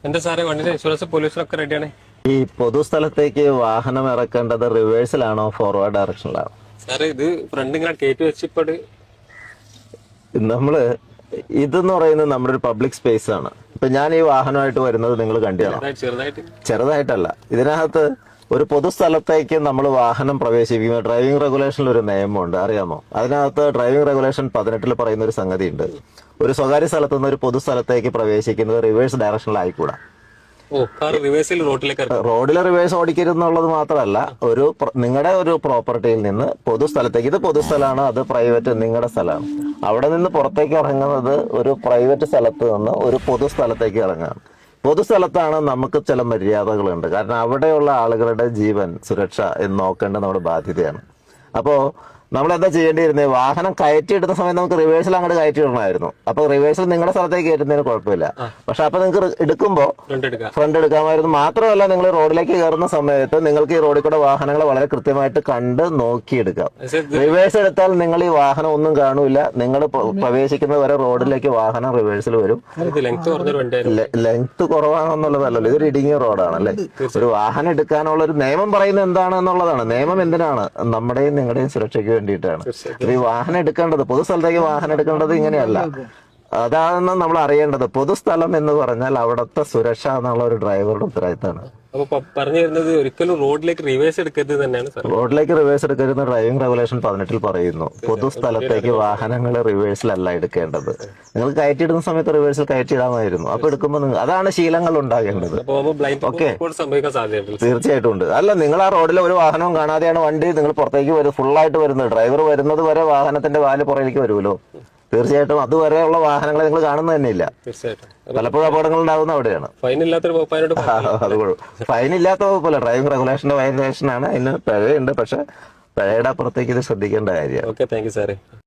എന്താ സാറേ വണ്ടിയുടെ ഇൻഷുറൻസ് പൊല്യൂഷനൊക്കെ റെഡിയാണ്. ഈ പൊതുസ്ഥലത്തേക്ക് വാഹനം ഇറക്കേണ്ടത് റിവേഴ്സിലാണോ ഫോർവേഡ് ഡയറക്ഷനിലാണോ? സാറേ ഇത് ഫ്രണ്ട് ഇങ്ങനെ കയറ്റി വെച്ചിപ്പോട് നമ്മള് ഇതെന്ന് പറയുന്നത് നമ്മുടെ ഒരു പബ്ലിക് സ്പേസ് ആണ്. ഇപ്പൊ ഞാൻ ഈ വാഹനമായിട്ട് വരുന്നത് നിങ്ങൾ കണ്ടിയാണോ? ചെറുതായിട്ടല്ല, ഇതിനകത്ത് ഒരു പൊതുസ്ഥലത്തേക്ക് നമ്മൾ വാഹനം പ്രവേശിപ്പിക്കുന്ന ഡ്രൈവിംഗ് റെഗുലേഷനിൽ ഒരു നിയമമുണ്ട്, അറിയാമോ? അതിനകത്ത് ഡ്രൈവിംഗ് റെഗുലേഷൻ 18 പറയുന്ന ഒരു സംഗതി ഉണ്ട്. ഒരു സ്വകാര്യ സ്ഥലത്തു നിന്ന് ഒരു പൊതുസ്ഥലത്തേക്ക് പ്രവേശിക്കുന്നത് റിവേഴ്സ് ഡയറക്ഷനിലായിക്കൂടാ. റോഡിൽ റിവേഴ്സ് ഓടിക്കരുതെന്നുള്ളത് മാത്രമല്ല, നിങ്ങളുടെ ഒരു പ്രോപ്പർട്ടിയിൽ നിന്ന് പൊതുസ്ഥലത്തേക്ക്, ഇത് പൊതുസ്ഥലമാണ്, അത് പ്രൈവറ്റ് നിങ്ങളുടെ സ്ഥലമാണ്, അവിടെ നിന്ന് പുറത്തേക്ക് ഇറങ്ങുന്നത് ഒരു പ്രൈവറ്റ് സ്ഥലത്ത് നിന്ന് ഒരു പൊതുസ്ഥലത്തേക്ക് ഇറങ്ങുകയാണ്. പൊതുസ്ഥലത്താണ് നമുക്ക് ചില മര്യാദകളുണ്ട്. കാരണം അവിടെയുള്ള ആളുകളുടെ ജീവൻ സുരക്ഷ എന്ന് നോക്കേണ്ടത് നമ്മുടെ ബാധ്യതയാണ്. അപ്പോ നമ്മൾ എന്താ ചെയ്യേണ്ടിയിരുന്നത്? വാഹനം കയറ്റിയിടുന്ന സമയത്ത് നമുക്ക് റിവേഴ്സിൽ അങ്ങോട്ട് കയറ്റിയിടണമായിരുന്നു. അപ്പൊ റിവേഴ്സിൽ നിങ്ങളുടെ സ്ഥലത്തേക്ക് കയറ്റുന്നതിന് കുഴപ്പമില്ല. പക്ഷെ അപ്പൊ നിങ്ങൾക്ക് എടുക്കുമ്പോൾ ഫ്രണ്ട് എടുക്കാമായിരുന്നു. മാത്രമല്ല, നിങ്ങൾ റോഡിലേക്ക് കയറുന്ന സമയത്ത് നിങ്ങൾക്ക് ഈ റോഡിൽ കൂടെ വാഹനങ്ങൾ വളരെ കൃത്യമായിട്ട് കണ്ട് നോക്കിയെടുക്കാം. റിവേഴ്സ് എടുത്താൽ നിങ്ങൾ ഈ വാഹനം ഒന്നും കാണൂല. നിങ്ങൾ പ്രവേശിക്കുന്നത് വരെ റോഡിലേക്ക് വാഹനം റിവേഴ്സിൽ വരും. ലെങ്ത് കുറവാണെന്നുള്ളതല്ലല്ലോ, ഇതൊരു ഇടുങ്ങിയ റോഡാണല്ലേ. ഒരു വാഹനം എടുക്കാനുള്ള ഒരു നിയമം പറയുന്നത് എന്താണെന്നുള്ളതാണ്. നിയമം എന്തിനാണ്? നമ്മുടെയും നിങ്ങളുടെയും സുരക്ഷയ്ക്ക് വേണ്ടിയിട്ടാണ്. ഈ വാഹനം എടുക്കേണ്ടത്, പൊതുസ്ഥലത്തേക്ക് വാഹനം എടുക്കേണ്ടത് ഇങ്ങനെയല്ല. അതാണ് നമ്മൾ അറിയേണ്ടത്. പൊതുസ്ഥലം എന്ന് പറഞ്ഞാൽ അവിടുത്തെ സുരക്ഷ എന്നുള്ള ഒരു ഡ്രൈവറുടെ ഉത്തരവാദിത്തമാണ്. പറഞ്ഞു വരുന്നത് ഒരിക്കലും റോഡിലേക്ക് റിവേഴ്സ് എടുക്കരുത് തന്നെയാണ്. റോഡിലേക്ക് റിവേഴ്സ് എടുക്കരുത് ഡ്രൈവിംഗ് റെഗുലേഷൻ 18 പറയുന്നു. പൊതുസ്ഥലത്തേക്ക് വാഹനങ്ങൾ റിവേഴ്സിലല്ല എടുക്കേണ്ടത്. നിങ്ങൾ കയറ്റിയിടുന്ന സമയത്ത് റിവേഴ്സിൽ കയറ്റിയിടാമായിരുന്നു. അപ്പൊ എടുക്കുമ്പോൾ അതാണ് ശീലങ്ങൾ ഉണ്ടാകേണ്ടത്. ഓക്കെ, തീർച്ചയായിട്ടും ഉണ്ട്. അല്ല, നിങ്ങൾ ആ റോഡിൽ ഒരു വാഹനവും കാണാതെയാണ് വണ്ടി നിങ്ങൾ പുറത്തേക്ക് ഫുള്ളായിട്ട് വരുന്നത്. ഡ്രൈവർ വരുന്നത് വരെ വാഹനത്തിന്റെ വാല് പുറകിലേക്ക് വരുമല്ലോ. തീർച്ചയായിട്ടും അതുവരെയുള്ള വാഹനങ്ങളെ നിങ്ങൾ കാണുന്നത് തന്നെയില്ല. പലപ്പോഴും അപകടങ്ങൾ ഉണ്ടാകുന്ന അവിടെയാണ്. അത് ഫൈൻ ഇല്ലാത്ത വകുപ്പല്ല, ഡ്രൈവിംഗ് റെഗുലേഷന്റെ വയലേഷനാണ്. അതിന് പിഴയുണ്ട്. പക്ഷെ പിഴയുടെ അപ്പുറത്തേക്ക് ഇത് ശ്രദ്ധിക്കേണ്ട കാര്യമാണ്.